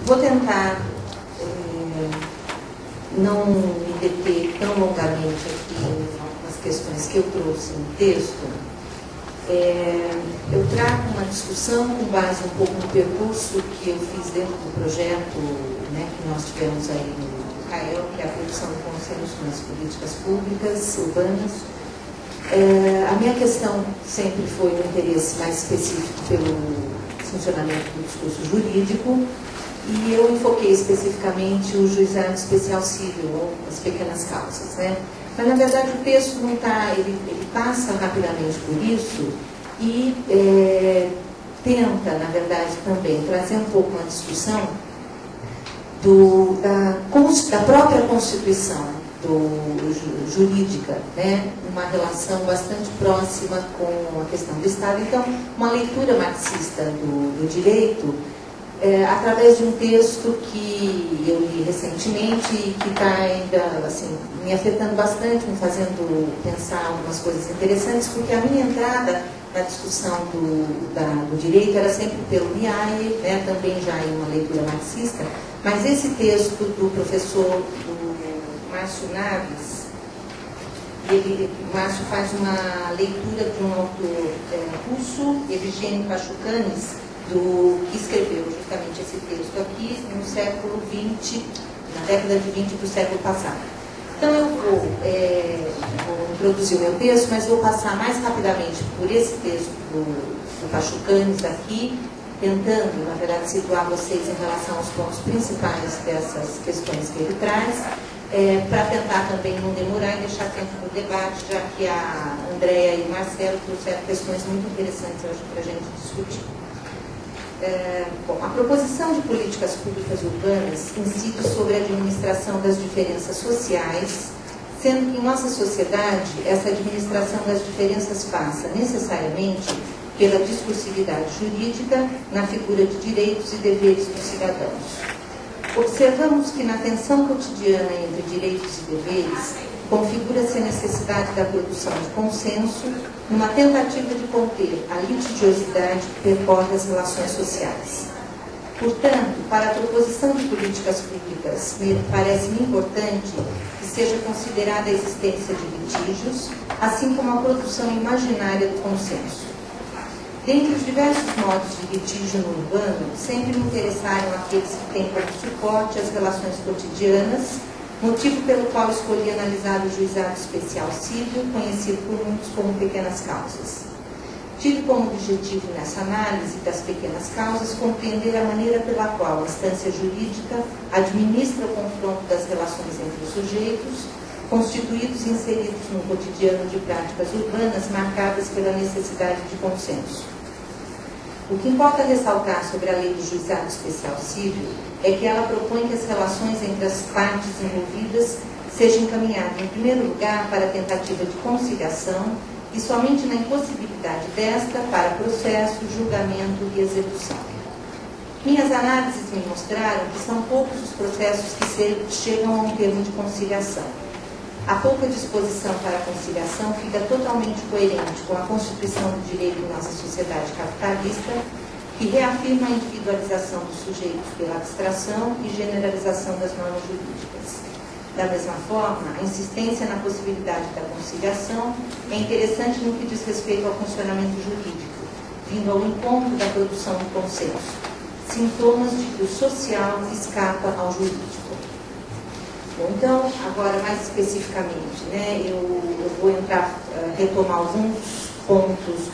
Vou tentar não me deter tão longamente aqui nas questões que eu trouxe no texto. Eu trago uma discussão com base um pouco no percurso que eu fiz dentro do projeto, né, que nós tivemos aí no CAEL, que é a produção do consenso nas políticas públicas urbanas. A minha questão sempre foi um interesse mais específico pelo funcionamento do discurso jurídico, e eu enfoquei especificamente o juizado especial civil, ou as pequenas causas, né? Mas, na verdade, o texto não está, ele passa rapidamente por isso e tenta, na verdade, também trazer um pouco uma discussão da própria Constituição jurídica, né? Uma relação bastante próxima com a questão do Estado. Então, uma leitura marxista do direito, através de um texto que eu li recentemente e que está ainda assim, me afetando bastante, me fazendo pensar algumas coisas interessantes, porque a minha entrada na discussão do direito era sempre pelo Miaille, né? Também já em uma leitura marxista, mas esse texto do professor Márcio Naves, o Márcio faz uma leitura de um autor russo, Evgeny Pachukanis, que escreveu justamente esse texto aqui no século XX, na década de 20 do século passado. Então eu vou introduzir o meu texto, mas vou passar mais rapidamente por esse texto do Pachukanis aqui, tentando, na verdade, situar vocês em relação aos pontos principais dessas questões que ele traz, para tentar também não demorar e deixar tempo para o debate, já que a Andréa e o Marcelo trouxeram questões muito interessantes hoje para a gente discutir. Bom, a proposição de políticas públicas urbanas incide sobre a administração das diferenças sociais, sendo que em nossa sociedade essa administração das diferenças passa necessariamente pela discursividade jurídica na figura de direitos e deveres dos cidadãos. Observamos que na tensão cotidiana entre direitos e deveres configura-se a necessidade da produção de consenso numa tentativa de conter a litigiosidade que percorre as relações sociais. Portanto, para a proposição de políticas públicas, parece-me importante que seja considerada a existência de litígios, assim como a produção imaginária do consenso. Dentre os diversos modos de litígio no urbano, sempre me interessaram aqueles que têm como suporte as relações cotidianas, motivo pelo qual escolhi analisar o juizado especial civil, conhecido por muitos como pequenas causas. Tive como objetivo nessa análise das pequenas causas compreender a maneira pela qual a instância jurídica administra o confronto das relações entre os sujeitos, constituídos e inseridos num cotidiano de práticas urbanas marcadas pela necessidade de consenso. O que importa ressaltar sobre a lei do juizado especial civil é que ela propõe que as relações entre as partes envolvidas sejam encaminhadas, em primeiro lugar, para a tentativa de conciliação e somente na impossibilidade desta para processo, julgamento e execução. Minhas análises me mostraram que são poucos os processos que chegam a um termo de conciliação. A pouca disposição para a conciliação fica totalmente coerente com a constituição do direito em nossa sociedade capitalista, que reafirma a individualização dos sujeitos pela abstração e generalização das normas jurídicas. Da mesma forma, a insistência na possibilidade da conciliação é interessante no que diz respeito ao funcionamento jurídico, vindo ao encontro da produção do consenso, sintomas de que o social escapa ao jurídico. Bom, então, agora mais especificamente, né, eu vou retomar alguns pontos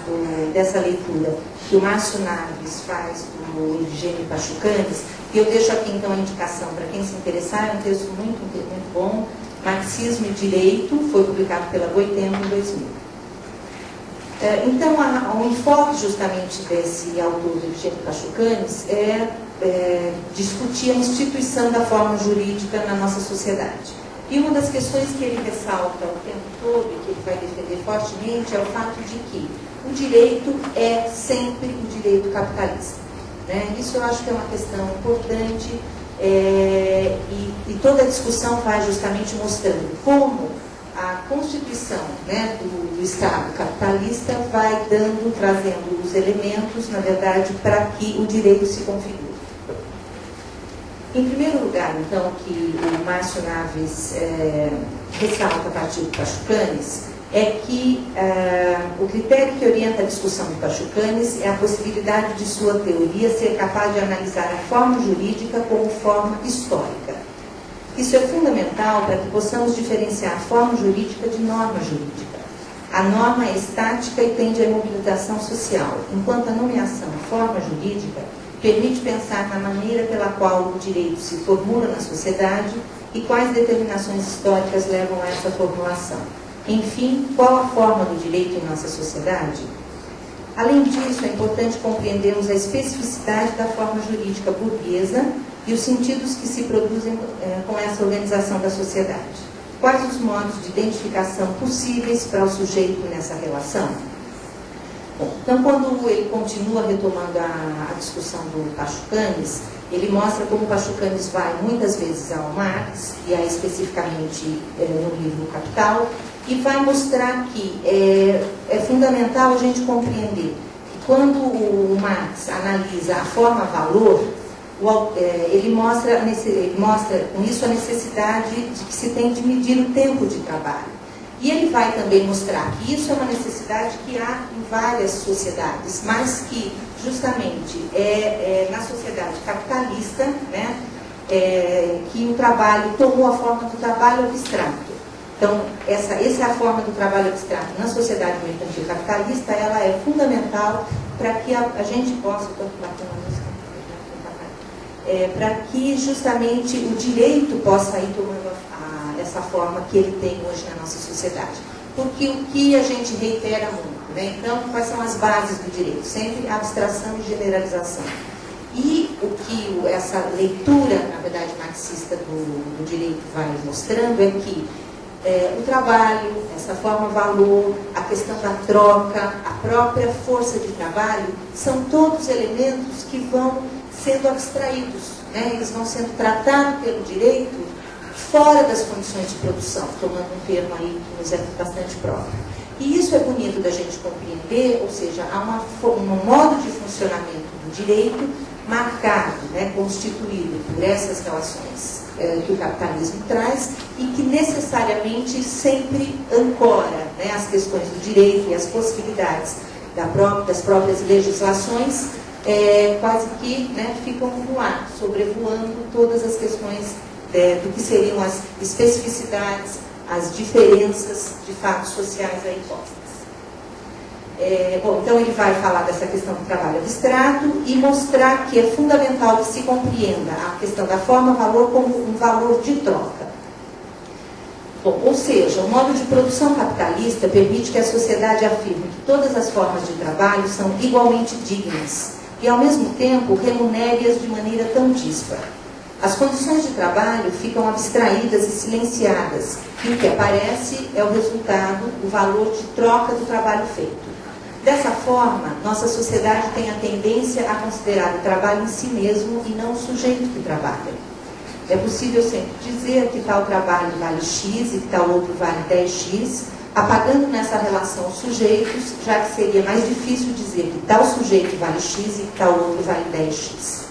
dessa leitura que o Márcio Naves faz do Evgeny Pachukanis, e eu deixo aqui então a indicação para quem se interessar, é um texto muito bom, Marxismo e Direito, foi publicado pela Boitempo em 2000. Então, o enfoque justamente desse autor, Evgeny Pachukanis, discutir a instituição da forma jurídica na nossa sociedade. E uma das questões que ele ressalta o tempo todo e que ele vai defender fortemente é o fato de que o direito é sempre o direito capitalista, né? Isso eu acho que é uma questão importante e toda a discussão vai justamente mostrando como a Constituição, né, do Estado capitalista vai trazendo os elementos, na verdade, para que o direito se configure. Em primeiro lugar, então, que o Márcio Naves ressalta a partir do Pachucanes, é que o critério que orienta a discussão do Pachucanes é a possibilidade de sua teoria ser capaz de analisar a forma jurídica como forma histórica. Isso é fundamental para que possamos diferenciar a forma jurídica de norma jurídica. A norma é estática e tende à mobilização social, enquanto a nomeação forma jurídica permite pensar na maneira pela qual o direito se formula na sociedade e quais determinações históricas levam a essa formulação. Enfim, qual a forma do direito em nossa sociedade? Além disso, é importante compreendermos a especificidade da forma jurídica burguesa e os sentidos que se produzem com essa organização da sociedade. Quais os modos de identificação possíveis para o sujeito nessa relação? Bom, então, quando ele continua retomando a discussão do Pachucanes, ele mostra como o Pachucanes vai muitas vezes ao Marx, e aí especificamente no livro Capital, e vai mostrar que é fundamental a gente compreender que quando o Marx analisa a forma-valor, ele mostra com isso a necessidade de que se tem de medir o tempo de trabalho. E ele vai também mostrar que isso é uma necessidade que há em várias sociedades, mas que justamente na sociedade capitalista, né, que o trabalho tomou a forma do trabalho abstrato. Então, essa é a forma do trabalho abstrato na sociedade mercantil capitalista, ela é fundamental para que a gente possa, para que justamente o direito possa ir tomando essa forma que ele tem hoje na nossa sociedade. Porque o que a gente reitera muito, né? Então, quais são as bases do direito? Sempre abstração e generalização. E o que essa leitura, na verdade, marxista do direito vai mostrando é que o trabalho, essa forma-valor, a questão da troca, a própria força de trabalho, são todos elementos que vão sendo abstraídos, né? Eles vão sendo tratados pelo direito fora das condições de produção, tomando um termo aí que nos é bastante próprio. E isso é bonito da gente compreender, ou seja, há um modo de funcionamento do direito marcado, né, constituído por essas relações que o capitalismo traz e que necessariamente sempre ancora, né, as questões do direito e as possibilidades das próprias legislações, quase que, né, ficam no ar, sobrevoando todas as questões do que seriam as especificidades, as diferenças de fatos sociais aí postas. Bom, então ele vai falar dessa questão do trabalho abstrato e mostrar que é fundamental que se compreenda a questão da forma-valor como um valor de troca. Bom, ou seja, o modo de produção capitalista permite que a sociedade afirme que todas as formas de trabalho são igualmente dignas e, ao mesmo tempo, remunere-as de maneira tão dispara. As condições de trabalho ficam abstraídas e silenciadas, e o que aparece é o resultado, o valor de troca do trabalho feito. Dessa forma, nossa sociedade tem a tendência a considerar o trabalho em si mesmo e não o sujeito que trabalha. É possível sempre dizer que tal trabalho vale X e que tal outro vale 10X, apagando nessa relação os sujeitos, já que seria mais difícil dizer que tal sujeito vale X e que tal outro vale 10X.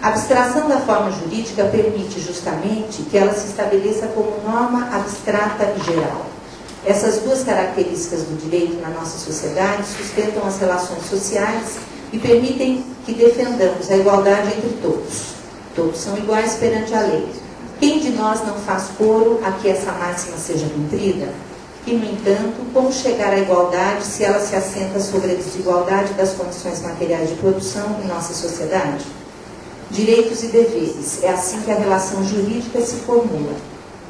A abstração da forma jurídica permite justamente que ela se estabeleça como norma abstrata e geral. Essas duas características do direito na nossa sociedade sustentam as relações sociais e permitem que defendamos a igualdade entre todos. Todos são iguais perante a lei. Quem de nós não faz coro a que essa máxima seja cumprida? E, no entanto, como chegar à igualdade se ela se assenta sobre a desigualdade das condições materiais de produção em nossa sociedade? Direitos e deveres. É assim que a relação jurídica se formula.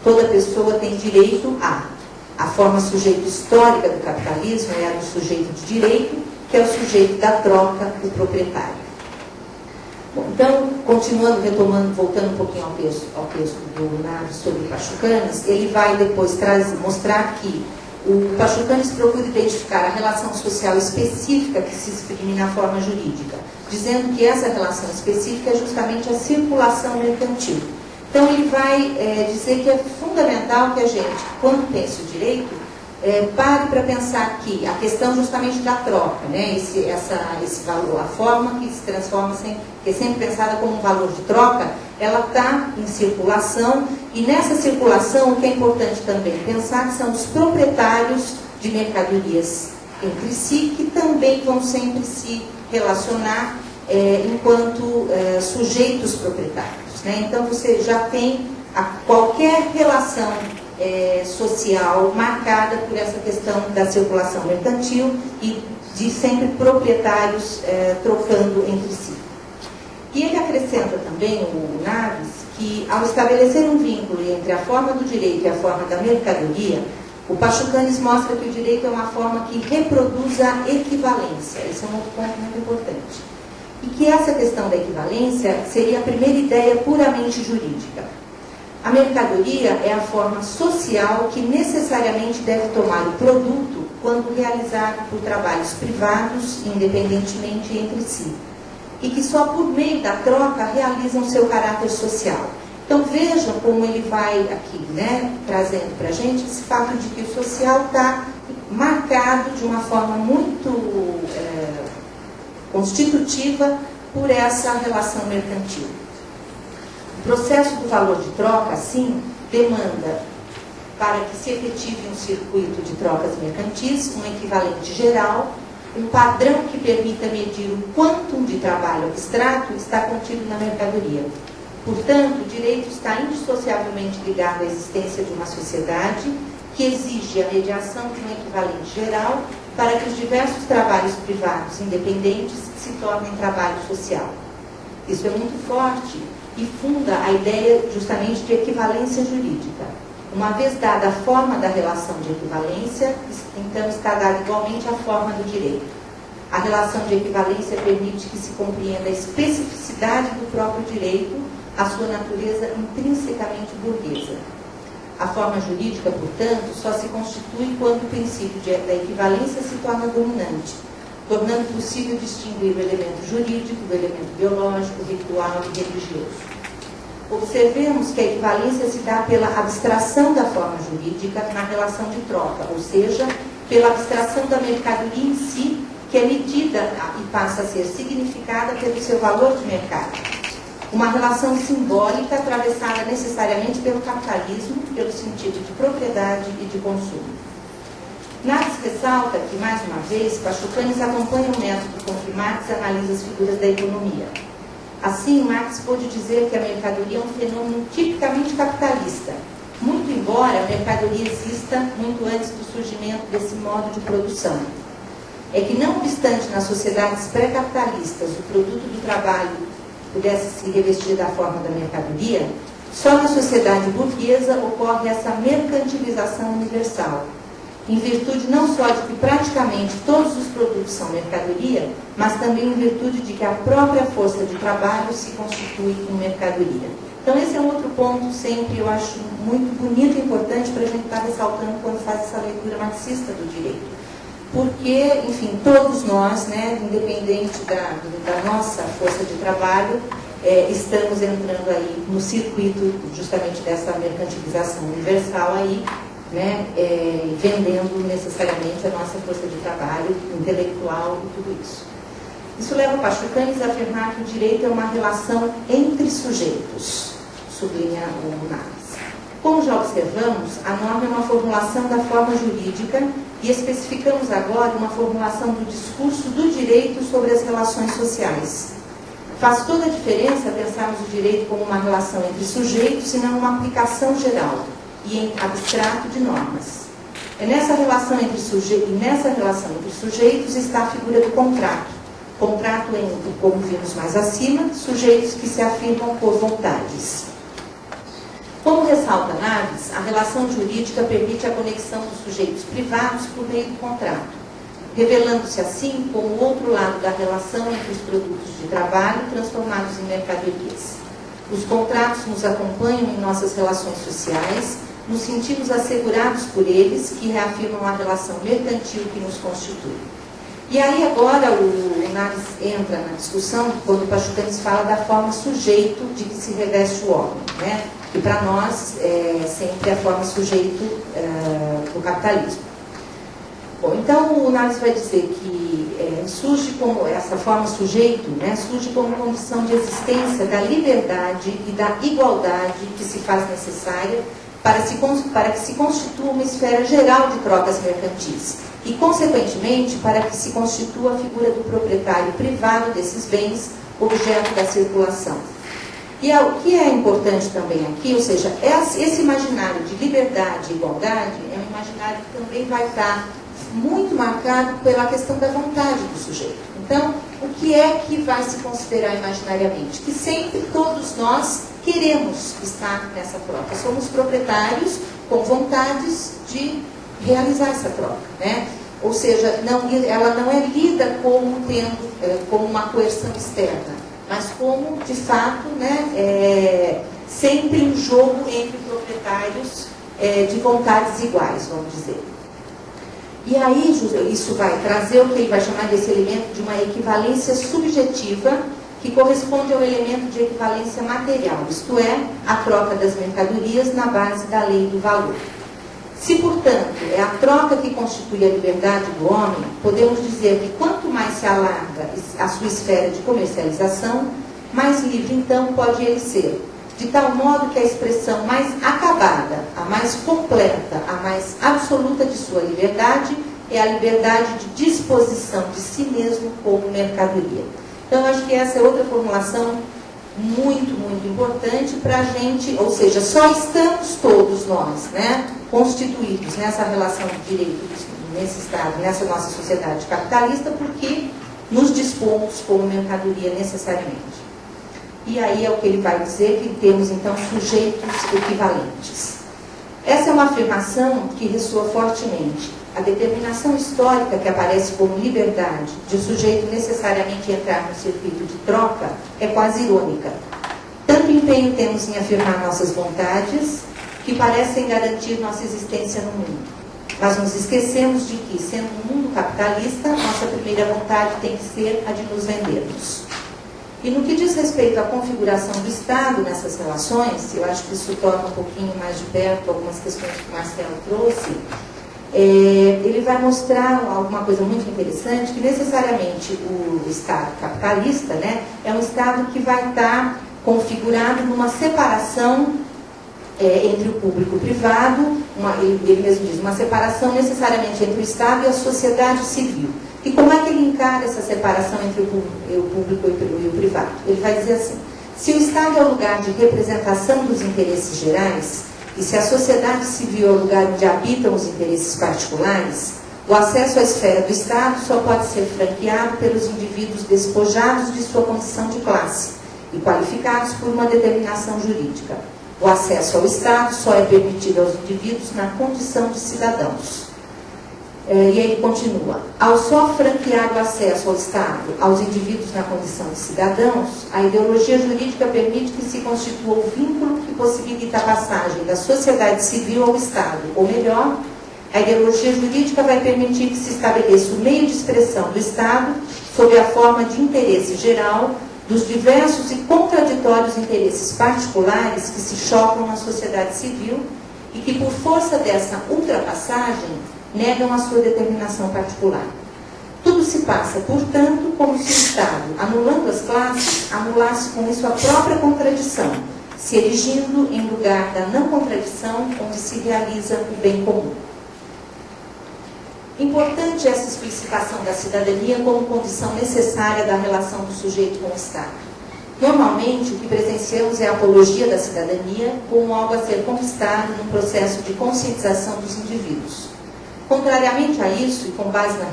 Toda pessoa tem direito a forma sujeito histórica do capitalismo é a do sujeito de direito, que é o sujeito da troca, o proprietário. Bom, então, continuando, retomando, voltando um pouquinho ao texto do Naves sobre o Pachucanes, ele vai depois mostrar que o Pachucanes procura identificar a relação social específica que se exprime na forma jurídica, dizendo que essa relação específica é justamente a circulação mercantil. Então, ele vai dizer que é fundamental que a gente, quando pense o direito, pare para pensar que a questão justamente da troca, né, esse valor, a forma que se transforma, que é sempre pensada como um valor de troca, ela está em circulação, e nessa circulação o que é importante também pensar são os proprietários de mercadorias entre si, que também vão sempre se relacionar enquanto sujeitos proprietários, né? Então você já tem qualquer relação social marcada por essa questão da circulação mercantil e de sempre proprietários trocando entre si. E ele acrescenta também, o Naves, que ao estabelecer um vínculo entre a forma do direito e a forma da mercadoria, o Pachucanes mostra que o direito é uma forma que reproduz a equivalência. Esse é um outro ponto muito importante. E que essa questão da equivalência seria a primeira ideia puramente jurídica. A mercadoria é a forma social que necessariamente deve tomar o produto quando realizado por trabalhos privados, independentemente entre si, e que só por meio da troca realizam seu caráter social. Então vejam como ele vai aqui, né, trazendo para a gente esse fato de que o social está marcado de uma forma muito constitutiva por essa relação mercantil. O processo do valor de troca, assim, demanda para que se efetive um circuito de trocas mercantis, um equivalente geral, um padrão que permita medir o quantum de trabalho abstrato está contido na mercadoria. Portanto, o direito está indissociavelmente ligado à existência de uma sociedade que exige a mediação de um equivalente geral para que os diversos trabalhos privados independentes se tornem trabalho social. Isso é muito forte e funda a ideia justamente de equivalência jurídica. Uma vez dada a forma da relação de equivalência, então está dada igualmente a forma do direito. A relação de equivalência permite que se compreenda a especificidade do próprio direito, a sua natureza intrinsecamente burguesa. A forma jurídica, portanto, só se constitui quando o princípio da equivalência se torna dominante, tornando possível distinguir o elemento jurídico do elemento biológico, ritual e religioso. Observemos que a equivalência se dá pela abstração da forma jurídica na relação de troca, ou seja, pela abstração da mercadoria em si, que é medida e passa a ser significada pelo seu valor de mercado. Uma relação simbólica atravessada necessariamente pelo capitalismo, pelo sentido de propriedade e de consumo. Naves ressalta que, mais uma vez, Pachucanes acompanha o método com que Marx analisa as figuras da economia. Assim, Marx pôde dizer que a mercadoria é um fenômeno tipicamente capitalista, muito embora a mercadoria exista muito antes do surgimento desse modo de produção. É que, não obstante nas sociedades pré-capitalistas o produto do trabalho pudesse se revestir da forma da mercadoria, só na sociedade burguesa ocorre essa mercantilização universal, em virtude não só de que praticamente todos os produtos são mercadoria, mas também em virtude de que a própria força de trabalho se constitui em mercadoria. Então esse é um outro ponto sempre, eu acho, muito bonito e importante para a gente estar ressaltando quando faz essa leitura marxista do direito. Porque, enfim, todos nós, né, independente da nossa força de trabalho, estamos entrando aí no circuito justamente dessa mercantilização universal aí, né, vendendo necessariamente a nossa força de trabalho intelectual e tudo isso. Isso leva Pachucanes a afirmar que o direito é uma relação entre sujeitos, sublinha o Naves. Como já observamos, a norma é uma formulação da forma jurídica e especificamos agora uma formulação do discurso do direito sobre as relações sociais. Faz toda a diferença pensarmos o direito como uma relação entre sujeitos e não uma aplicação geral e em abstrato de normas. É nessa relação entre sujeitos está a figura do contrato. Contrato entre, como vimos mais acima, sujeitos que se afirmam por vontades. Como ressalta Naves, a relação jurídica permite a conexão dos sujeitos privados por meio do contrato, revelando-se assim como o outro lado da relação entre os produtos de trabalho transformados em mercadorias. Os contratos nos acompanham em nossas relações sociais, nos sentimos assegurados por eles, que reafirmam a relação mercantil que nos constitui. E aí agora o Naves entra na discussão quando o Pachucanes fala da forma sujeito de que se reveste o homem, né? E para nós é sempre a forma sujeito do capitalismo. Bom, então o Naves vai dizer que surge como, essa forma sujeito, né, surge como condição de existência da liberdade e da igualdade que se faz necessária para que se constitua uma esfera geral de trocas mercantis e, consequentemente, para que se constitua a figura do proprietário privado desses bens, objeto da circulação. E o que é importante também aqui, ou seja, esse imaginário de liberdade e igualdade é um imaginário que também vai estar muito marcado pela questão da vontade do sujeito. Então, o que é que vai se considerar imaginariamente? Que sempre todos nós queremos estar nessa troca. Somos proprietários com vontades de realizar essa troca, né? Ou seja, ela não é lida como uma coerção externa, mas como, de fato, né, sempre um jogo entre proprietários de vontades iguais, vamos dizer. E aí isso vai trazer o que ele vai chamar desse elemento de uma equivalência subjetiva, que corresponde ao elemento de equivalência material, isto é, a troca das mercadorias na base da lei do valor. Se, portanto, é a troca que constitui a liberdade do homem, podemos dizer que quanto mais se alarga a sua esfera de comercialização, mais livre, então, pode ele ser, de tal modo que a expressão mais acabada, a mais completa, a mais absoluta de sua liberdade é a liberdade de disposição de si mesmo como mercadoria. Então, acho que essa é outra formulação muito, muito importante para a gente, ou seja, só estamos todos nós, né, constituídos nessa relação de direitos, nesse Estado, nessa nossa sociedade capitalista, porque nos dispomos como mercadoria necessariamente. E aí é o que ele vai dizer, que temos então sujeitos equivalentes. Essa é uma afirmação que ressoa fortemente. A determinação histórica que aparece como liberdade de o sujeito necessariamente entrar no circuito de troca é quase irônica. Tanto empenho temos em afirmar nossas vontades que parecem garantir nossa existência no mundo. Mas nos esquecemos de que, sendo um mundo capitalista, nossa primeira vontade tem que ser a de nos vendermos. E no que diz respeito à configuração do Estado nessas relações, eu acho que isso torna um pouquinho mais de perto algumas questões que o Marcelo trouxe, ele vai mostrar alguma coisa muito interessante, que necessariamente o Estado capitalista, né, é um Estado que vai estar configurado numa separação entre o público e o privado, ele mesmo diz, uma separação necessariamente entre o Estado e a sociedade civil. E como é que ele encara essa separação entre o público e o privado? Ele vai dizer assim, se o Estado é o lugar de representação dos interesses gerais, e se a sociedade civil é o lugar onde habitam os interesses particulares, o acesso à esfera do Estado só pode ser franqueado pelos indivíduos despojados de sua condição de classe e qualificados por uma determinação jurídica. O acesso ao Estado só é permitido aos indivíduos na condição de cidadãos. E aí ele continua, ao só franquear o acesso ao Estado aos indivíduos na condição de cidadãos, a ideologia jurídica permite que se constitua o vínculo que possibilita a passagem da sociedade civil ao Estado, ou melhor, a ideologia jurídica vai permitir que se estabeleça o meio de expressão do Estado sob a forma de interesse geral dos diversos e contraditórios interesses particulares que se chocam na sociedade civil e que, por força dessa ultrapassagem, negam a sua determinação particular. Tudo se passa, portanto, como se o Estado, anulando as classes, anulasse com isso a própria contradição, se erigindo em lugar da não contradição onde se realiza o bem comum. Importante essa explicitação da cidadania como condição necessária da relação do sujeito com o Estado. Normalmente, o que presenciamos é a apologia da cidadania como algo a ser conquistado num processo de conscientização dos indivíduos. Contrariamente a isso, e com base na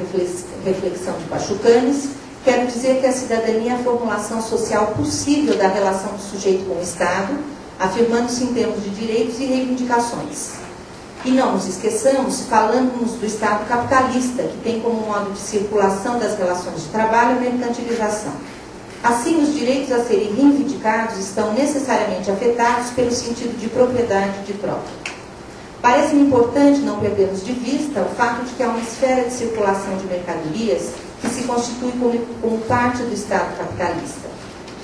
reflexão de Pachucanes, quero dizer que a cidadania é a formulação social possível da relação do sujeito com o Estado, afirmando-se em termos de direitos e reivindicações. E não nos esqueçamos, falando-nos do Estado capitalista, que tem como modo de circulação das relações de trabalho a mercantilização. Assim, os direitos a serem reivindicados estão necessariamente afetados pelo sentido de propriedade e de troca. Parece-me importante não perdermos de vista o fato de que há uma esfera de circulação de mercadorias que se constitui como parte do Estado capitalista.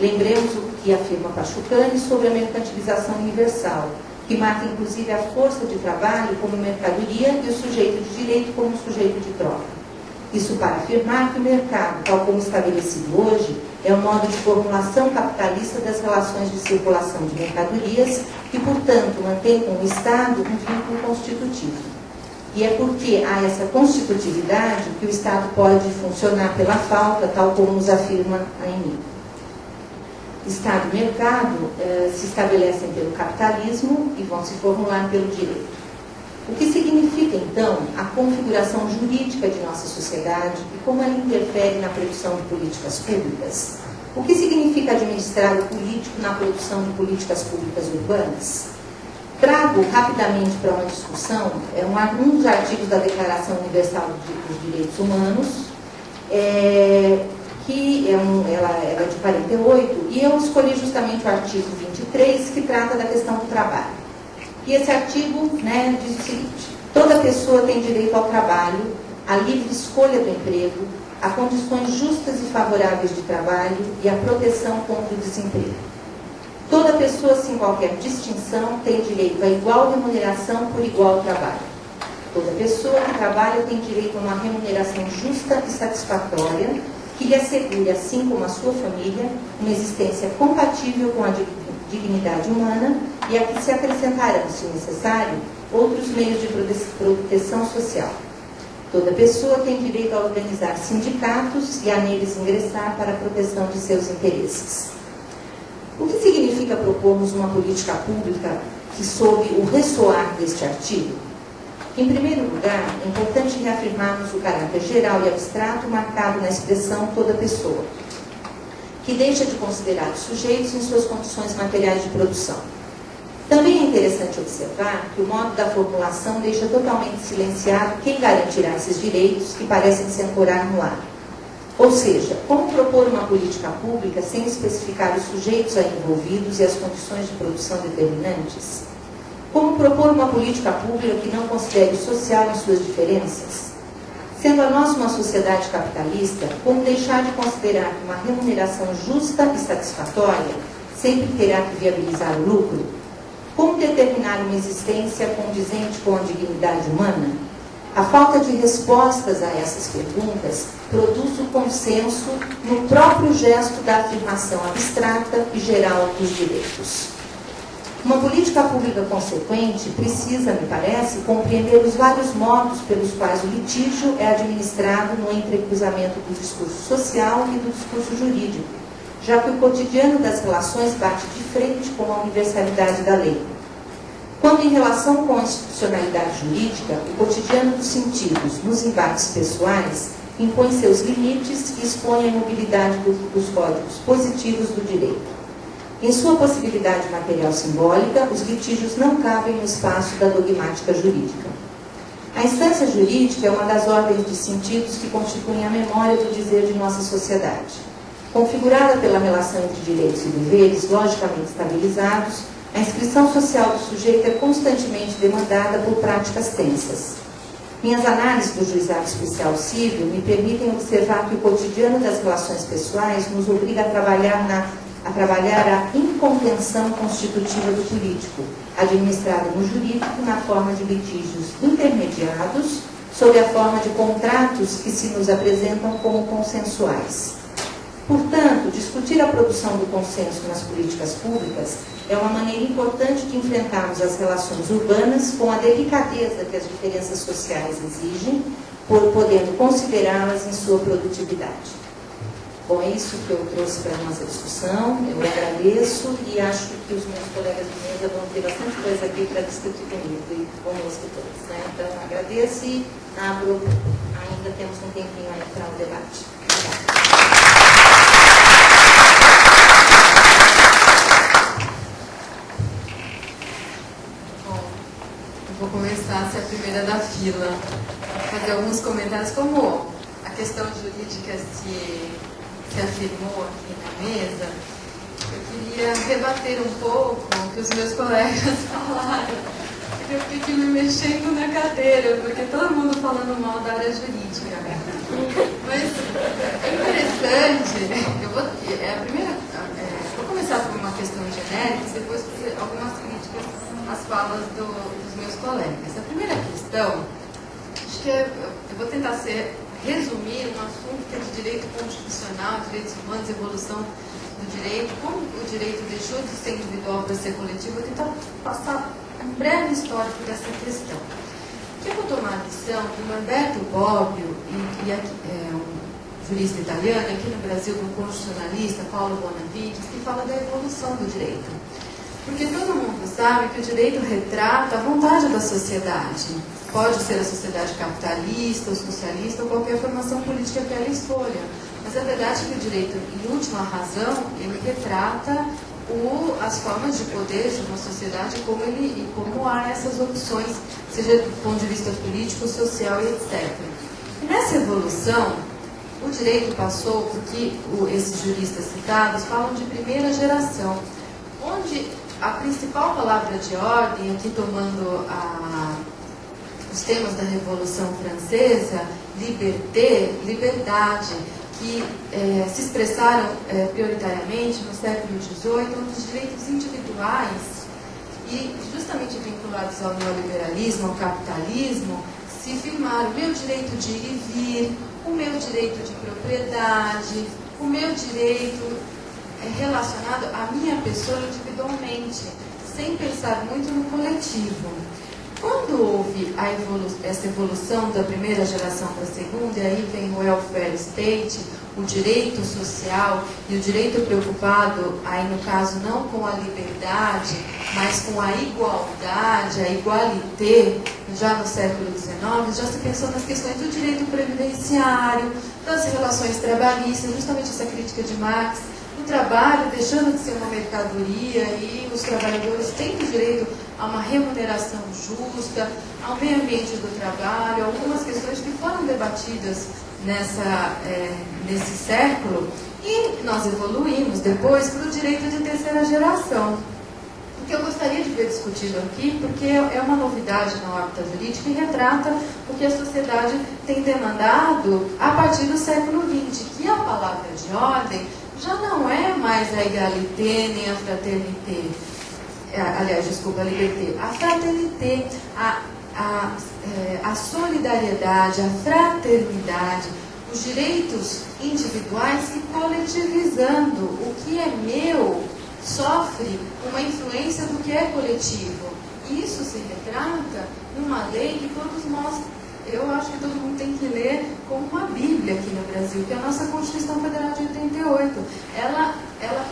Lembremos o que afirma Pachucanes sobre a mercantilização universal, que marca inclusive a força de trabalho como mercadoria e o sujeito de direito como sujeito de troca. Isso para afirmar que o mercado, tal como estabelecido hoje, é um modo de formulação capitalista das relações de circulação de mercadorias e, portanto, mantém com o Estado um vínculo constitutivo. E é porque há essa constitutividade que o Estado pode funcionar pela falta, tal como nos afirma a ENI. Estado e mercado se estabelecem pelo capitalismo e vão se formular pelo direito. O que significa, então, a configuração jurídica de nossa sociedade e como ela interfere na produção de políticas públicas? O que significa administrar o político na produção de políticas públicas urbanas? Trago rapidamente para uma discussão um dos artigos da Declaração Universal dos Direitos Humanos, que ela é de 48, e eu escolhi justamente o artigo 23, que trata da questão do trabalho. E esse artigo, né, diz o seguinte: toda pessoa tem direito ao trabalho, à livre escolha do emprego, a condições justas e favoráveis de trabalho e à proteção contra o desemprego. Toda pessoa, sem qualquer distinção, tem direito a igual remuneração por igual trabalho. Toda pessoa que trabalha tem direito a uma remuneração justa e satisfatória, que lhe assegure, assim como a sua família, uma existência compatível com a dignidade humana e a que se acrescentarão, se necessário, outros meios de proteção social. Toda pessoa tem direito a organizar sindicatos e a neles ingressar para a proteção de seus interesses. O que significa propormos uma política pública que sob o ressoar deste artigo? Em primeiro lugar, é importante reafirmarmos o caráter geral e abstrato marcado na expressão toda pessoa, que deixa de considerar os sujeitos em suas condições materiais de produção. Também é interessante observar que o modo da formulação deixa totalmente silenciado quem garantirá esses direitos que parecem se ancorar no ar. Ou seja, como propor uma política pública sem especificar os sujeitos aí envolvidos e as condições de produção determinantes? Como propor uma política pública que não considere o social em suas diferenças? Sendo a nós uma sociedade capitalista, como deixar de considerar que uma remuneração justa e satisfatória sempre terá que viabilizar o lucro? Como determinar uma existência condizente com a dignidade humana? A falta de respostas a essas perguntas produz o consenso no próprio gesto da afirmação abstrata e geral dos direitos. Uma política pública consequente precisa, me parece, compreender os vários modos pelos quais o litígio é administrado no entrecruzamento do discurso social e do discurso jurídico, já que o cotidiano das relações bate de frente com a universalidade da lei. Quando, em relação com a institucionalidade jurídica, o cotidiano dos sentidos, nos embates pessoais, impõe seus limites e expõe a imobilidade dos códigos positivos do direito. Em sua possibilidade material simbólica, os litígios não cabem no espaço da dogmática jurídica. A instância jurídica é uma das ordens de sentidos que constituem a memória do dizer de nossa sociedade. Configurada pela relação entre direitos e deveres, logicamente estabilizados, a inscrição social do sujeito é constantemente demandada por práticas tensas. Minhas análises do juizado especial civil me permitem observar que o cotidiano das relações pessoais nos obriga a trabalhar a incontenção constitutiva do político, administrada no jurídico na forma de litígios intermediados, sob a forma de contratos que se nos apresentam como consensuais. Portanto, discutir a produção do consenso nas políticas públicas é uma maneira importante de enfrentarmos as relações urbanas com a delicadeza que as diferenças sociais exigem, podendo considerá-las em sua produtividade. Bom, é isso que eu trouxe para a nossa discussão. Eu agradeço e acho que os meus colegas de mesa vão ter bastante coisa aqui para discutir comigo e conosco todos, né? Então, agradeço e abro, ainda temos um tempinho aí para o debate. Bom, eu vou começar a ser a primeira da fila, fazer alguns comentários, como a questão jurídica se afirmou aqui na mesa. Eu queria rebater um pouco o que os meus colegas falaram. Eu fico me mexendo na cadeira, porque todo mundo falando mal da área jurídica. Mas é interessante, vou começar por uma questão genérica e depois fazer algumas críticas as falas dos meus colegas. A primeira questão, acho que eu vou tentar resumir um assunto que é de direito constitucional, direitos humanos, evolução do direito, como o direito deixou de ser individual para ser coletivo. Eu vou tentar passar um breve histórico dessa questão. Eu vou tomar a lição do Norberto Bobbio, que é um jurista italiano, aqui no Brasil, do constitucionalista Paulo Bonavides, que fala da evolução do direito. Porque todo mundo sabe que o direito retrata a vontade da sociedade. Pode ser a sociedade capitalista, ou socialista, ou qualquer formação política que ela escolha. Mas a verdade é que o direito, em última razão, ele retrata as formas de poder de uma sociedade e como há essas opções, seja do ponto de vista político, social e etc. E nessa evolução, o direito passou, porque esses juristas citados falam de primeira geração, onde a principal palavra de ordem, aqui tomando os temas da Revolução Francesa, liberté, liberdade, que se expressaram prioritariamente no século XVIII, onde os direitos individuais, e justamente vinculados ao neoliberalismo, ao capitalismo, se firmaram o meu direito de ir e vir, o meu direito de propriedade, o meu direito relacionado à minha pessoa individualmente, sem pensar muito no coletivo. Quando houve essa evolução da primeira geração para a segunda, e aí vem o welfare state, o direito social e o direito preocupado, aí no caso não com a liberdade, mas com a igualdade, a igualité, já no século XIX, já se pensou nas questões do direito previdenciário, das relações trabalhistas, justamente essa crítica de Marx, o trabalho deixando de ser uma mercadoria e os trabalhadores tendo direito a uma remuneração justa, ao meio ambiente do trabalho, algumas questões que foram debatidas nesse século, e nós evoluímos depois para o direito de terceira geração. O que eu gostaria de ver discutido aqui, porque é uma novidade na órbita jurídica e retrata o que a sociedade tem demandado a partir do século XX, que a palavra de ordem já não é mais a égalité nem a fraternité. Aliás, desculpa, a liberté. A fraternité, a solidariedade, a fraternidade, os direitos individuais se coletivizando. O que é meu sofre uma influência do que é coletivo. E isso se retrata numa lei que todos nós, eu acho que todo mundo tem que ler como uma Bíblia aqui no Brasil, que é a nossa Constituição Federal de 88. Ela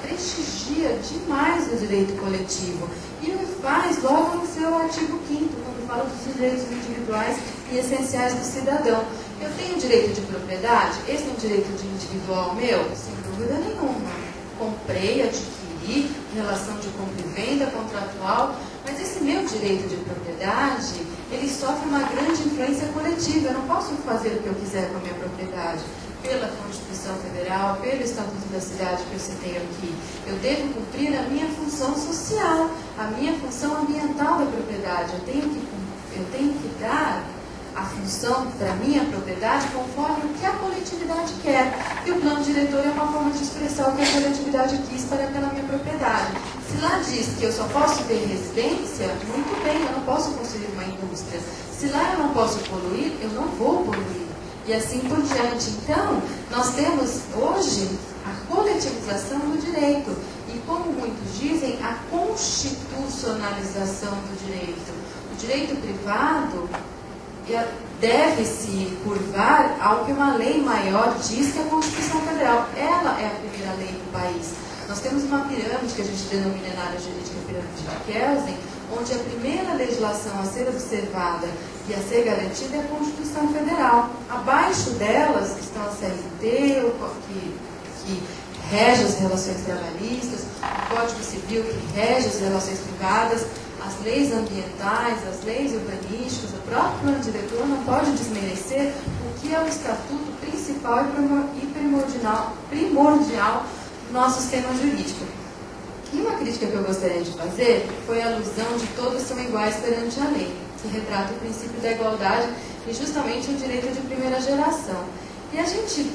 prestigia demais o direito coletivo e o faz logo no seu artigo 5º, quando fala dos direitos individuais e essenciais do cidadão. Eu tenho direito de propriedade? Esse é um direito de individual meu? Sem dúvida nenhuma. Comprei, adquiri, relação de compra e venda, contratual, mas esse meu direito de propriedade, ele sofre uma grande influência coletiva. Eu não posso fazer o que eu quiser com a minha propriedade, pela Constituição Federal, pelo Estatuto da Cidade que eu citei aqui. Eu devo cumprir a minha função social, a minha função ambiental da propriedade. Eu tenho que dar a função para a minha propriedade conforme o que a coletividade quer. E o plano diretor é uma forma de expressar o que a coletividade quis para aquela minha propriedade. Se lá diz que eu só posso ter residência, muito bem, eu não posso construir uma indústria. Se lá eu não posso poluir, eu não vou poluir. E assim por diante. Então, nós temos hoje a coletivização do direito. E como muitos dizem, a constitucionalização do direito. O direito privado deve se curvar ao que uma lei maior diz, que é a Constituição Federal. Ela é a primeira lei do país. Nós temos uma pirâmide que a gente denomina na área jurídica pirâmide de Kelsen, onde a primeira legislação a ser observada e a ser garantida é a Constituição Federal. Abaixo delas estão a CLT, que rege as relações trabalhistas, o Código Civil, que rege as relações privadas, as leis ambientais, as leis urbanísticas, o próprio plano diretor não pode desmerecer o que é o estatuto principal e primordial do nosso sistema jurídico. E uma crítica que eu gostaria de fazer foi a alusão de todos são iguais perante a lei, que retrata o princípio da igualdade e justamente o direito de primeira geração. E a gente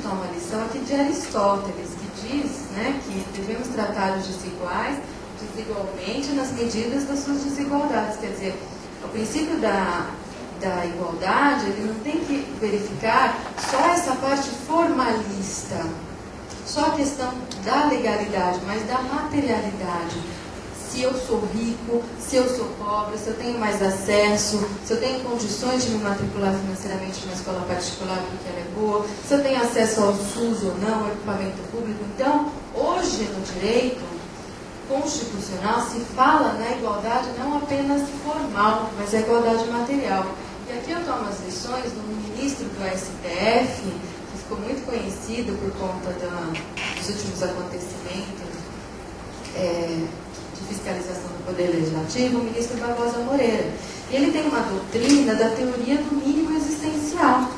toma a lição aqui de Aristóteles, que diz, né, que devemos tratar os desiguais desigualmente nas medidas das suas desigualdades. Quer dizer, o princípio da igualdade, ele não tem que verificar só essa parte formalista, só a questão da legalidade, mas da materialidade. Se eu sou rico, se eu sou pobre, se eu tenho mais acesso, se eu tenho condições de me matricular financeiramente numa escola particular porque ela é boa, se eu tenho acesso ao SUS ou não, ao equipamento público. Então, hoje no direito constitucional se fala na igualdade não apenas formal, mas a igualdade material. E aqui eu tomo as lições de um ministro do STF, que ficou muito conhecido por conta dos últimos acontecimentos de fiscalização do Poder Legislativo, o ministro Barbosa Moreira. E ele tem uma doutrina da teoria do mínimo existencial,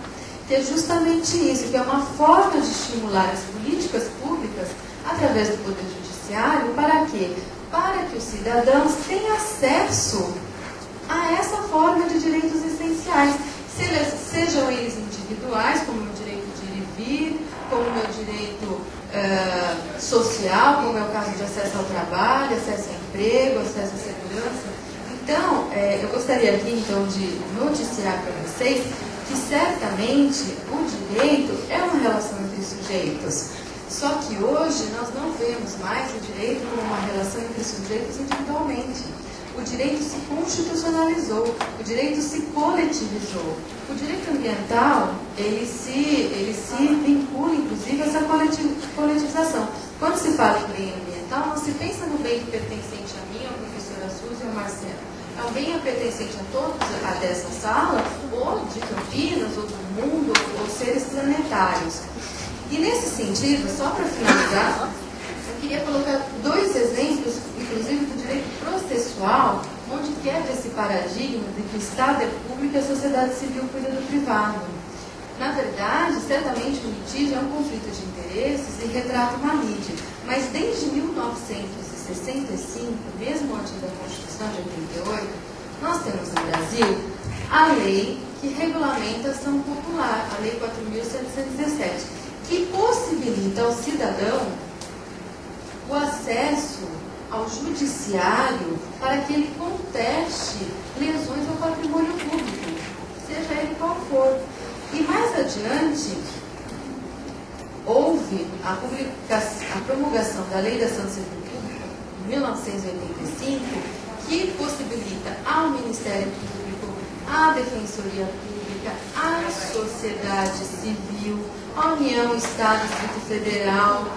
que é justamente isso, que é uma forma de estimular as políticas públicas através do Poder Judiciário. Para quê? Para que os cidadãos tenham acesso a essa forma de direitos essenciais, sejam eles individuais, como o meu direito de ir e vir, como o meu direito social, como é o caso de acesso ao trabalho, acesso ao emprego, acesso à segurança. Então, eu gostaria aqui então de noticiar para vocês que certamente o direito é uma relação entre sujeitos. Só que hoje nós não vemos mais o direito como uma relação entre sujeitos individualmente. O direito se constitucionalizou, o direito se coletivizou. O direito ambiental, ele se vincula, inclusive, a essa coletivização. Quando se fala em bem ambiental, não se pensa no bem pertencente a mim, ao professor Assus e ao Marcelo. É um bem pertencente a todos dessa sala, ou de Campinas, ou do mundo, ou seres planetários. E nesse sentido, só para finalizar, eu queria colocar dois exemplos, inclusive do direito processual, onde quebra esse paradigma de que o Estado é público e a sociedade civil cuida do privado. Na verdade, certamente o litígio é um conflito de interesses e retrata uma lide, mas desde 1965, mesmo antes da Constituição de 88, nós temos no Brasil a lei que regulamenta a ação popular, a Lei 4.717, que possibilita ao cidadão o acesso ao judiciário para que ele conteste lesões ao patrimônio público, seja ele qual for. E mais adiante, houve a promulgação da Lei da Ação Civil Pública, em 1985, que possibilita ao Ministério Público, à Defensoria Pública, à sociedade civil, à União, Estado, Distrito Federal,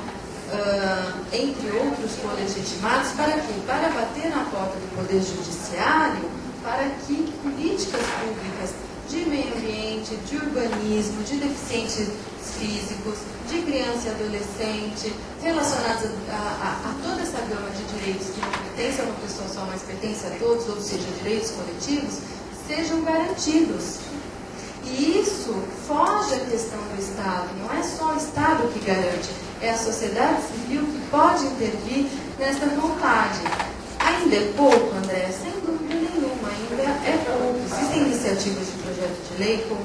entre outros colegitimados, para quê? Para bater na porta do Poder Judiciário, para que políticas públicas de meio ambiente, de urbanismo, de deficientes físicos, de criança e adolescente, relacionadas a toda essa gama de direitos que não pertencem a uma pessoa só, mas pertencem a todos, ou seja, direitos coletivos, sejam garantidos. E isso foge à questão do Estado, não é só o Estado que garante, é a sociedade civil que pode intervir nessa vontade. Ainda é pouco, André? Sem dúvida nenhuma, ainda é pouco. Existem iniciativas de projeto de lei, como o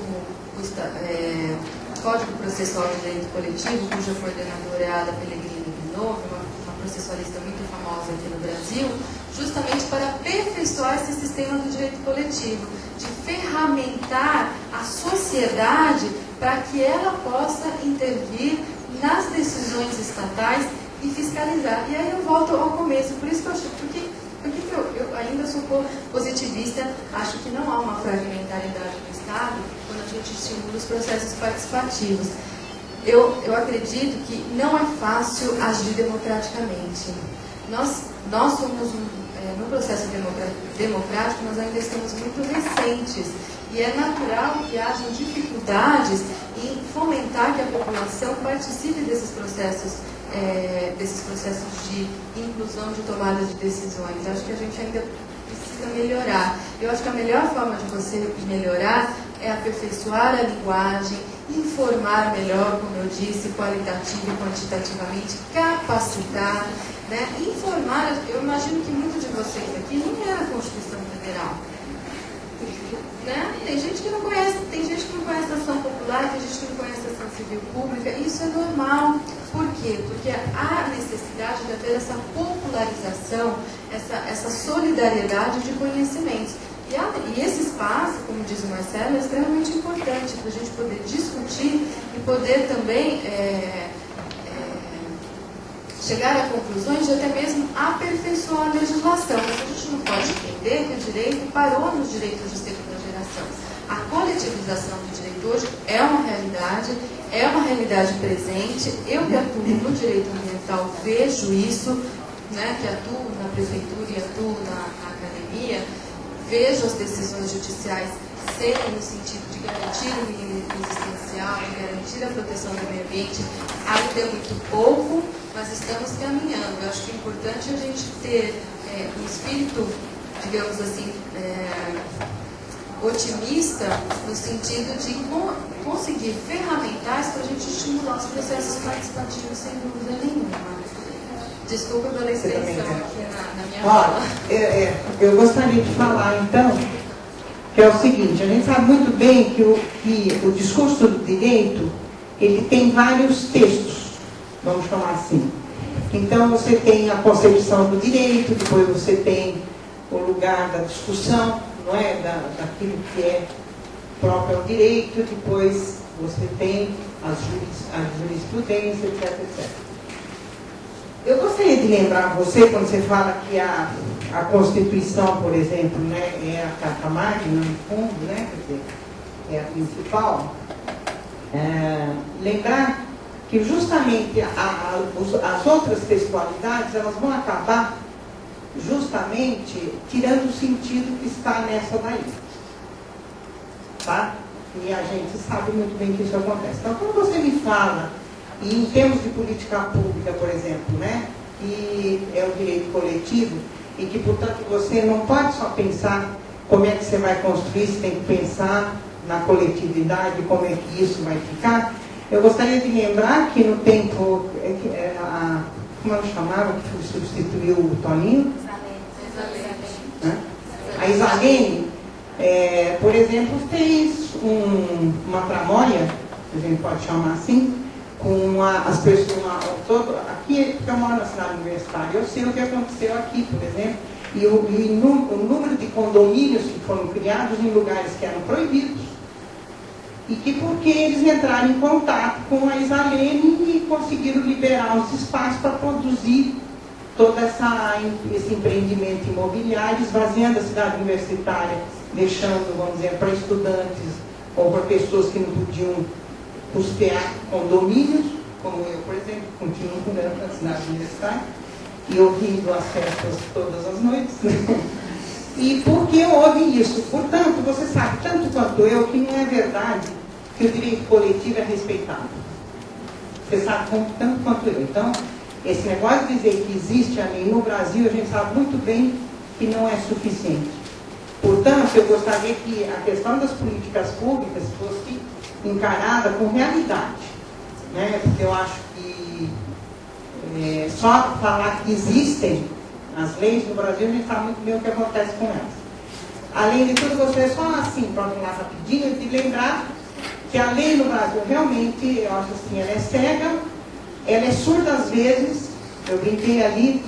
Código Processual de Direito Coletivo, cuja coordenadora é a Ada Pellegrini Binov, uma processualista muito famosa aqui no Brasil, justamente para aperfeiçoar esse sistema do direito coletivo, de ferramentar a sociedade para que ela possa intervir nas decisões estatais e fiscalizar. E aí eu volto ao começo, por isso que eu acho, porque eu ainda sou positivista, acho que não há uma fragmentariedade no Estado quando a gente estimula os processos participativos. Eu acredito que não é fácil agir democraticamente. Nós somos no processo democrático, nós ainda estamos muito recentes e é natural que hajam dificuldades em fomentar que a população participe desses processos de inclusão, de tomada de decisões. Acho que a gente ainda precisa melhorar. Eu acho que a melhor forma de você melhorar é aperfeiçoar a linguagem, informar melhor, como eu disse, qualitativa e quantitativamente, capacitar, né? Informar. Eu imagino que muitos de vocês aqui nem era a Constituição Federal. Né? Tem gente que não conhece, a ação popular, tem gente que não conhece a ação civil pública, isso é normal. Por quê? Porque há necessidade de ter essa popularização, essa solidariedade de conhecimentos. E esse espaço, como diz o Marcelo, é extremamente importante para a gente poder discutir e poder também chegar a conclusões de até mesmo aperfeiçoar a legislação. Mas a gente não pode entender que o direito parou nos direitos de segunda geração. A coletivização do direito hoje é uma realidade presente. Eu que atuo no direito ambiental vejo isso, né, que atuo na prefeitura e atuo na academia, vejo as decisões judiciais serem no sentido de garantir o mínimo existencial, de garantir a proteção do meio ambiente. Ainda é muito pouco, mas estamos caminhando. Eu acho que é importante a gente ter um espírito, digamos assim, otimista, no sentido de conseguir ferramentais para a gente estimular os processos participativos sem dúvida nenhuma. Desculpa pela extensão aqui na minha fala. Eu gostaria de falar, então, que é o seguinte: a gente sabe muito bem que o discurso do direito, ele tem vários textos, vamos chamar assim. Então, você tem a concepção do direito, depois você tem o lugar da discussão, não é? Daquilo que é próprio ao direito, depois você tem a jurisprudência, etc, etc. Eu gostaria de lembrar você, quando você fala que a Constituição, por exemplo, né, é a Carta Magna, no fundo, né, quer dizer, é a principal, lembrar que justamente as outras textualidades, elas vão acabar justamente tirando o sentido que está nessa daí. Tá? E a gente sabe muito bem que isso acontece. Então, quando você me fala, e em termos de política pública, por exemplo, né, que é o direito coletivo, e que, portanto, você não pode só pensar como é que você vai construir, você tem que pensar na coletividade, como é que isso vai ficar. Eu gostaria de lembrar que no tempo, como ela chamava, que substituiu o Toninho? A Isalene, por exemplo, fez uma tramóia, a gente pode chamar assim, com as pessoas, aqui eu moro na cidade universitária, eu sei o que aconteceu aqui, por exemplo, e o número de condomínios que foram criados em lugares que eram proibidos, e que porque eles entraram em contato com a Isalene e conseguiram liberar os espaços para produzir todo esse empreendimento imobiliário, esvaziando a cidade universitária, deixando, vamos dizer, para estudantes ou para pessoas que não podiam custear condomínios, como eu, por exemplo, continuo morando na cidade universitária e ouvindo as festas todas as noites, né? E por que houve isso? Portanto, você sabe, tanto quanto eu, que não é verdade que o direito coletivo é respeitado. Você sabe tanto quanto eu. Então, esse negócio de dizer que existe a lei no Brasil, a gente sabe muito bem que não é suficiente. Portanto, eu gostaria que a questão das políticas públicas fosse encarada com realidade, né? Porque eu acho que só falar que existem as leis no Brasil, a gente sabe muito bem o que acontece com elas. Além de tudo, gostaria só assim, para falar rapidinho, de lembrar que a lei no Brasil realmente, eu acho assim, ela é cega, ela é surda às vezes. Eu brinquei ali,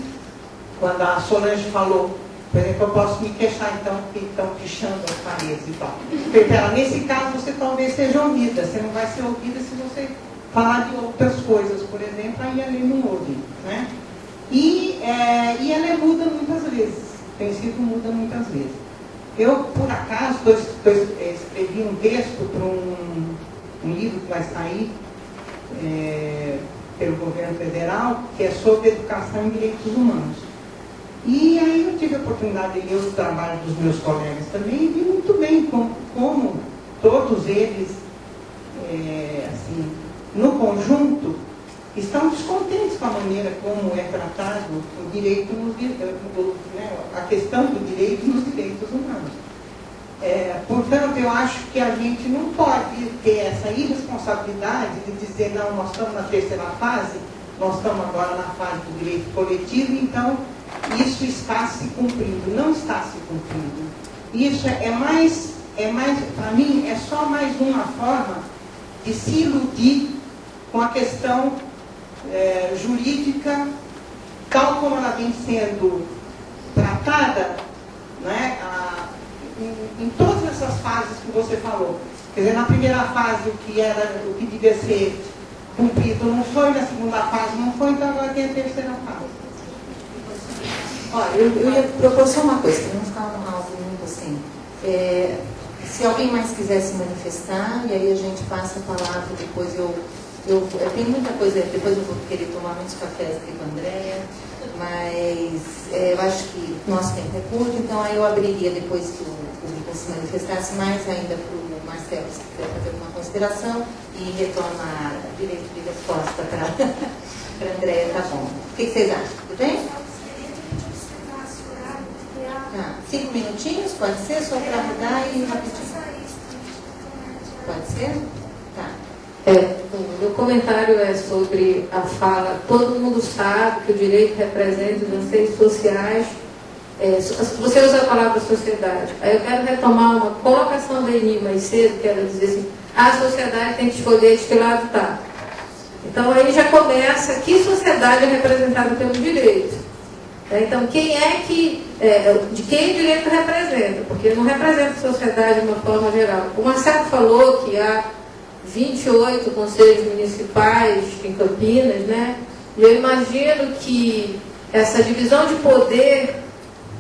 quando a Solange falou, por exemplo, eu posso me queixar então, porque estão pichando as paredes e tal. Porque nesse caso você talvez seja ouvida, você não vai ser ouvida se você falar de outras coisas, por exemplo, aí a lei não ouve, né? E ela é muda muitas vezes, tem sido muda muitas vezes. Eu, por acaso, escrevi um texto para um livro que vai sair pelo governo federal, que é sobre educação em direitos humanos. E aí eu tive a oportunidade de ler o trabalho dos meus colegas também e vi muito bem como todos eles, assim, no conjunto, estão descontentes com a maneira como é tratado o direito, a questão do direito nos direitos humanos. Portanto, eu acho que a gente não pode ter essa irresponsabilidade de dizer, não, nós estamos na terceira fase, nós estamos agora na fase do direito coletivo, então isso está se cumprindo. Não está se cumprindo. Isso é mais para mim, é só mais uma forma de se iludir com a questão jurídica, tal como ela vem sendo tratada, né, em todas essas fases que você falou. Quer dizer, na primeira fase o que devia ser cumprido não foi, na segunda fase não foi, então agora tem a terceira fase. Olha, eu ia propor só uma coisa, para não ficar algo muito assim. Se alguém mais quiser se manifestar, e aí a gente passa a palavra, depois eu tenho muita coisa, depois eu vou querer tomar muitos cafés aqui com a Andréia, mas eu acho que nosso tempo é curto, então aí eu abriria depois que o público se manifestasse mais ainda para o Marcelo, se quiser fazer alguma consideração, e retornar direito de resposta para a Andréia, tá bom. O que vocês acham? Tudo bem? Tá. 5 minutinhos, pode ser? Só para mudar e rapidinho. Pode ser? Tá. O meu comentário é sobre a fala. Todo mundo sabe que o direito representa os anseios sociais. Você usa a palavra sociedade. Aí eu quero retomar uma colocação da Eni mais cedo, que ela dizer assim, a sociedade tem que escolher de que lado está. Então aí já começa que sociedade é representada pelo direito. Então quem de quem o direito representa? Porque não representa a sociedade de uma forma geral. O Marcelo falou que há 28 conselhos municipais em Campinas, né? E eu imagino que essa divisão de poder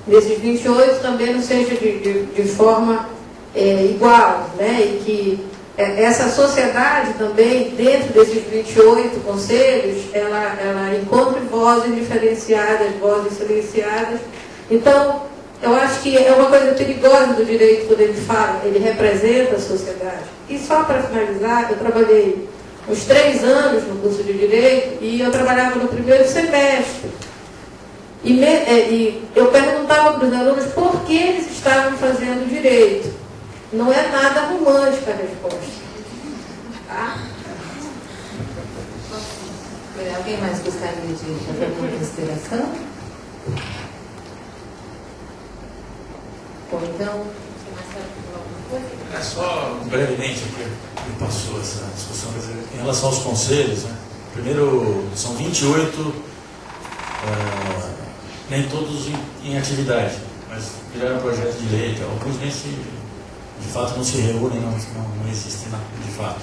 desses 28 também não seja de forma igual, né? E que essa sociedade também, dentro desses 28 conselhos, ela encontre vozes diferenciadas, vozes silenciadas. Então, eu acho que é uma coisa perigosa do direito quando ele fala, ele representa a sociedade. E só para finalizar, eu trabalhei uns 3 anos no curso de Direito e eu trabalhava no primeiro semestre. E eu perguntava para os alunos por que eles estavam fazendo Direito. Não é nada romântica a resposta. Tá? Alguém mais gostaria de fazer alguma consideração? Ou então, só brevemente aqui, me passou essa discussão, quer dizer, em relação aos conselhos, né? Primeiro, são 28, nem todos em atividade, mas viraram projeto de lei, alguns nem de fato não se reúnem, não existem de fato.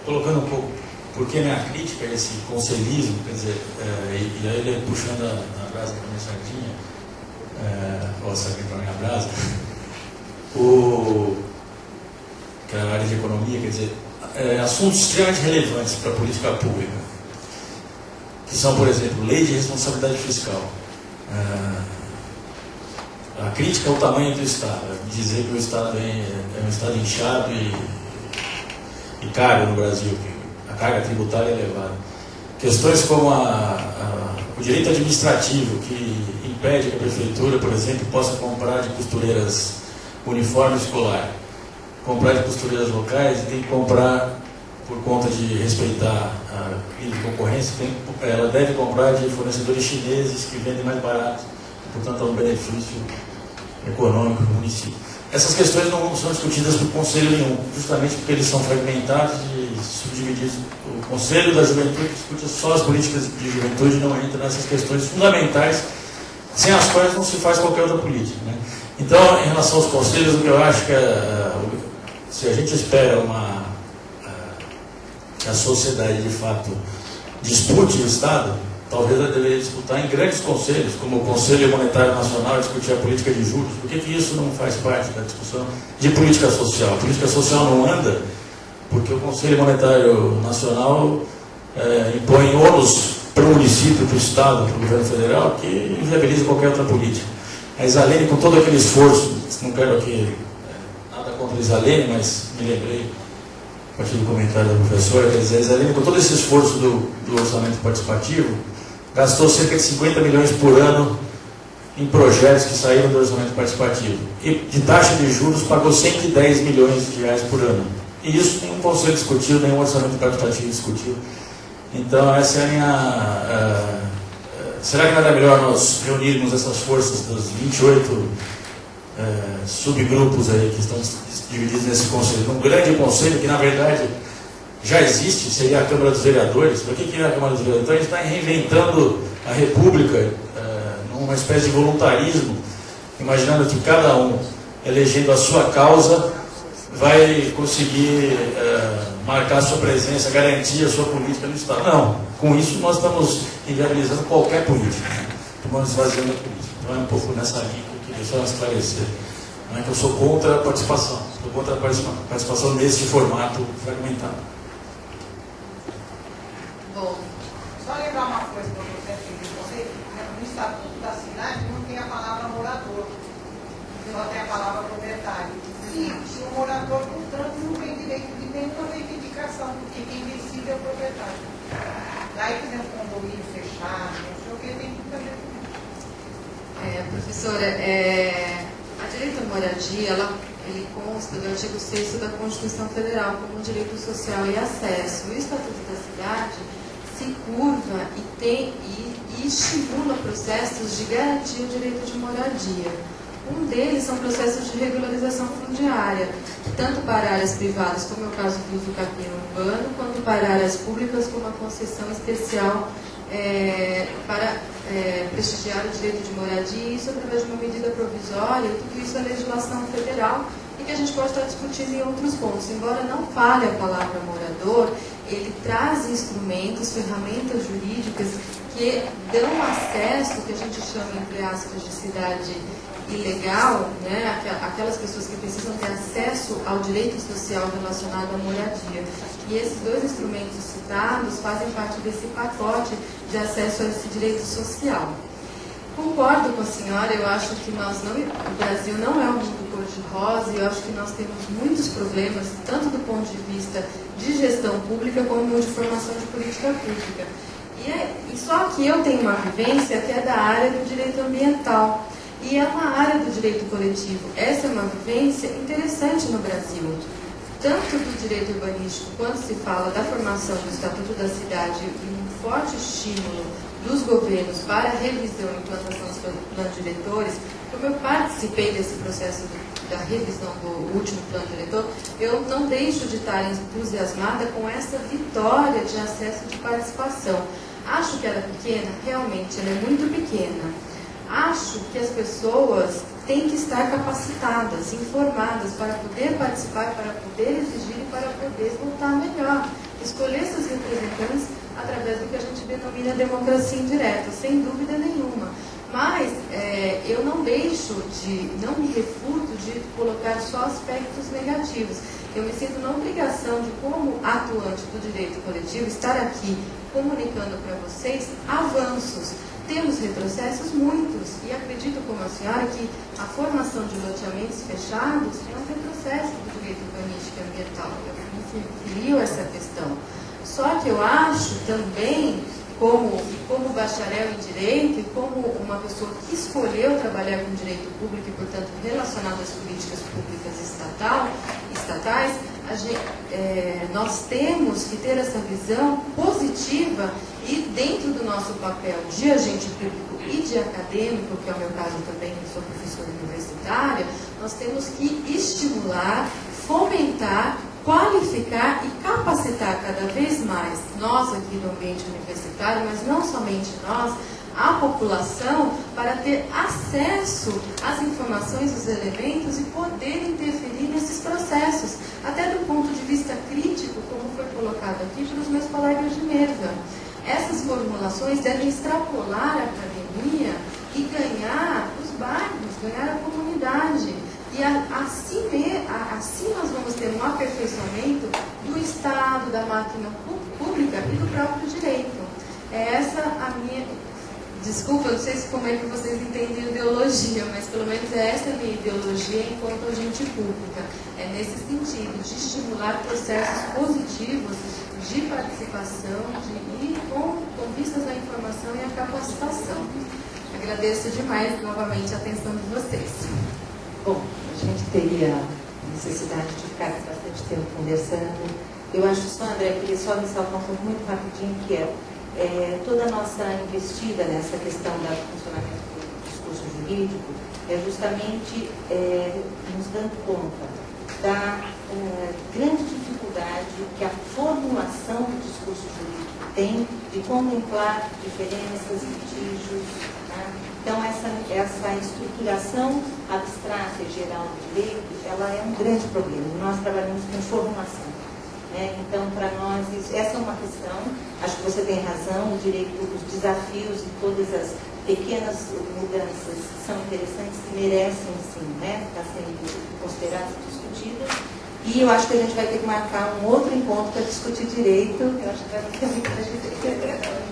Colocando um pouco, por que minha crítica a esse conselhismo, quer dizer, e aí ele puxando a brasa da minha sardinha, ou a sardinha para a minha brasa, que é a área de economia, quer dizer, assuntos extremamente relevantes para a política pública, que são, por exemplo, lei de responsabilidade fiscal. A crítica ao tamanho do Estado, dizer que o Estado é um Estado inchado e caro no Brasil, que a carga tributária é elevada. Questões como o direito administrativo, que impede que a prefeitura, por exemplo, possa comprar de costureiras uniforme escolar, comprar de costureiras locais e tem que comprar, por conta de respeitar a livre concorrência, ela deve comprar de fornecedores chineses que vendem mais barato, portanto há um benefício econômico no município. Essas questões não são discutidas por conselho nenhum, justamente porque eles são fragmentados e subdivididos. O Conselho da Juventude discute só as políticas de juventude e não entra nessas questões fundamentais, sem as quais não se faz qualquer outra política, né? Então, em relação aos conselhos, o que eu acho que se a gente espera que a sociedade, de fato, dispute o Estado, talvez ela deveria disputar em grandes conselhos, como o Conselho Monetário Nacional, discutir a política de juros. Por que isso não faz parte da discussão de política social? A política social não anda porque o Conselho Monetário Nacional impõe ônus para o município, para o Estado, para o governo federal, que inviabiliza qualquer outra política. A Isalene, com todo aquele esforço, não quero aqui nada contra a Isalene, mas me lembrei, a partir do comentário da professora, quer dizer, a Isalene, com todo esse esforço do orçamento participativo, gastou cerca de 50 milhões por ano em projetos que saíram do orçamento participativo. E de taxa de juros pagou 110 milhões de reais por ano. E isso nenhum conselho discutiu, nenhum orçamento participativo discutiu. Então, essa é a minha... será que não era melhor nós reunirmos essas forças dos 28 subgrupos aí que estão divididos nesse conselho, num grande conselho que, na verdade, já existe, seria a Câmara dos Vereadores. Para que é a Câmara dos Vereadores? Então a gente está reinventando a República numa espécie de voluntarismo, imaginando que cada um, elegendo a sua causa, vai conseguir marcar a sua presença, garantir a sua política no Estado. Não, com isso nós estamos inviabilizando qualquer política, estamos esvaziando a política. Então é um pouco nessa linha que eu queria só esclarecer. Não é que eu sou contra a participação, sou contra a participação nesse formato fragmentado. Bom, só lembrar uma coisa para você, no Estatuto da Cidade não tem a palavra morador, só tem a palavra proprietário. Se o morador, portanto, não tem direito de nenhuma reivindicação, porque quem decide é o proprietário. Daí, por exemplo, condomínio fechado, não sei o que, tem tudo a ver com isso. Professora, a direito à moradia, ele consta do artigo 6º da Constituição Federal como direito social e acesso. O Estatuto da Cidade se curva e estimula processos de garantir o direito de moradia. Um deles são processos de regularização fundiária, tanto para áreas privadas, como é o caso do uso capim urbano, quanto para áreas públicas, como a concessão especial para prestigiar o direito de moradia, isso através de uma medida provisória. Tudo isso é legislação federal e que a gente pode estar discutindo em outros pontos. Embora não fale a palavra morador, ele traz instrumentos, ferramentas jurídicas que dão acesso, que a gente chama, entre aspas, de cidade ilegal, né? Aquelas pessoas que precisam ter acesso ao direito social relacionado à moradia. E esses dois instrumentos citados fazem parte desse pacote de acesso a esse direito social. Concordo com a senhora, eu acho que o Brasil não é um mundo cor-de-rosa, e eu acho que nós temos muitos problemas, tanto do ponto de vista de gestão pública, como de formação de política pública. E só que eu tenho uma vivência que é da área do direito ambiental. E é uma área do direito coletivo. Essa é uma vivência interessante no Brasil. Tanto do direito urbanístico, quando se fala da formação do Estatuto da Cidade, e um forte estímulo dos governos para a revisão e implantação dos planos diretores, como eu participei desse processo da revisão do último plano diretor, eu não deixo de estar entusiasmada com essa vitória de acesso de participação. Acho que ela é pequena? Realmente, ela é muito pequena. Acho que as pessoas têm que estar capacitadas, informadas para poder participar, para poder exigir e para poder votar melhor. Escolher seus representantes através do que a gente denomina democracia indireta, sem dúvida nenhuma. Mas eu não me refuto de colocar só aspectos negativos. Eu me sinto na obrigação de, como atuante do direito coletivo, estar aqui comunicando para vocês avanços. Temos retrocessos muitos, e acredito, como a senhora, que a formação de loteamentos fechados é um retrocesso do direito urbanístico e ambiental. Eu me refiro a essa questão. Só que eu acho também, como bacharel em direito e como uma pessoa que escolheu trabalhar com direito público e, portanto, relacionado às políticas públicas estatais, nós temos que ter essa visão positiva e, dentro do nosso papel de agente público e de acadêmico, que é o meu caso também, que sou professora universitária, nós temos que estimular, fomentar, qualificar e capacitar cada vez mais nós aqui no ambiente universitário, mas não somente nós, a população, para ter acesso às informações, aos elementos e poder interferir nesses processos, até do ponto de vista crítico, como foi colocado aqui pelos meus colegas de mesa. Essas formulações devem extrapolar a academia e ganhar os bairros, ganhar a comunidade. E assim nós vamos ter um aperfeiçoamento do Estado, da máquina pública e do próprio direito. É essa a minha... Desculpa, eu não sei como é que vocês entendem ideologia, mas pelo menos é essa a minha ideologia enquanto agente pública. É nesse sentido, de estimular processos positivos de participação e com vistas à informação e à capacitação. Agradeço demais novamente a atenção de vocês. Bom, a gente teria necessidade de ficar bastante tempo conversando. Eu acho só, André, eu queria só ressaltar um ponto muito rapidinho, que toda a nossa investida nessa questão do funcionamento do discurso jurídico é justamente nos dando conta da grande dificuldade que a formulação do discurso jurídico tem de contemplar diferenças, litígios. Né? Então, essa estruturação abstrata e geral do direito, ela é um grande problema. Nós trabalhamos com formulação. Né? Então, para nós, essa é uma questão, acho que você tem razão, o direito, os desafios e todas as pequenas mudanças são interessantes e merecem, sim, né? Estar sendo consideradas e discutidas. E eu acho que a gente vai ter que marcar um outro encontro para discutir direito. Eu acho que vai ter muito para dizer.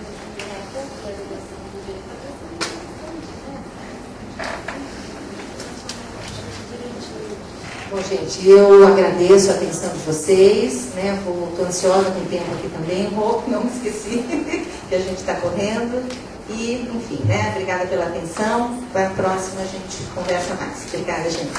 Bom, gente, eu agradeço a atenção de vocês, né? Estou ansiosa com o tempo aqui também, não me esqueci que a gente está correndo. E, enfim, né? Obrigada pela atenção. Para a próxima a gente conversa mais. Obrigada, gente.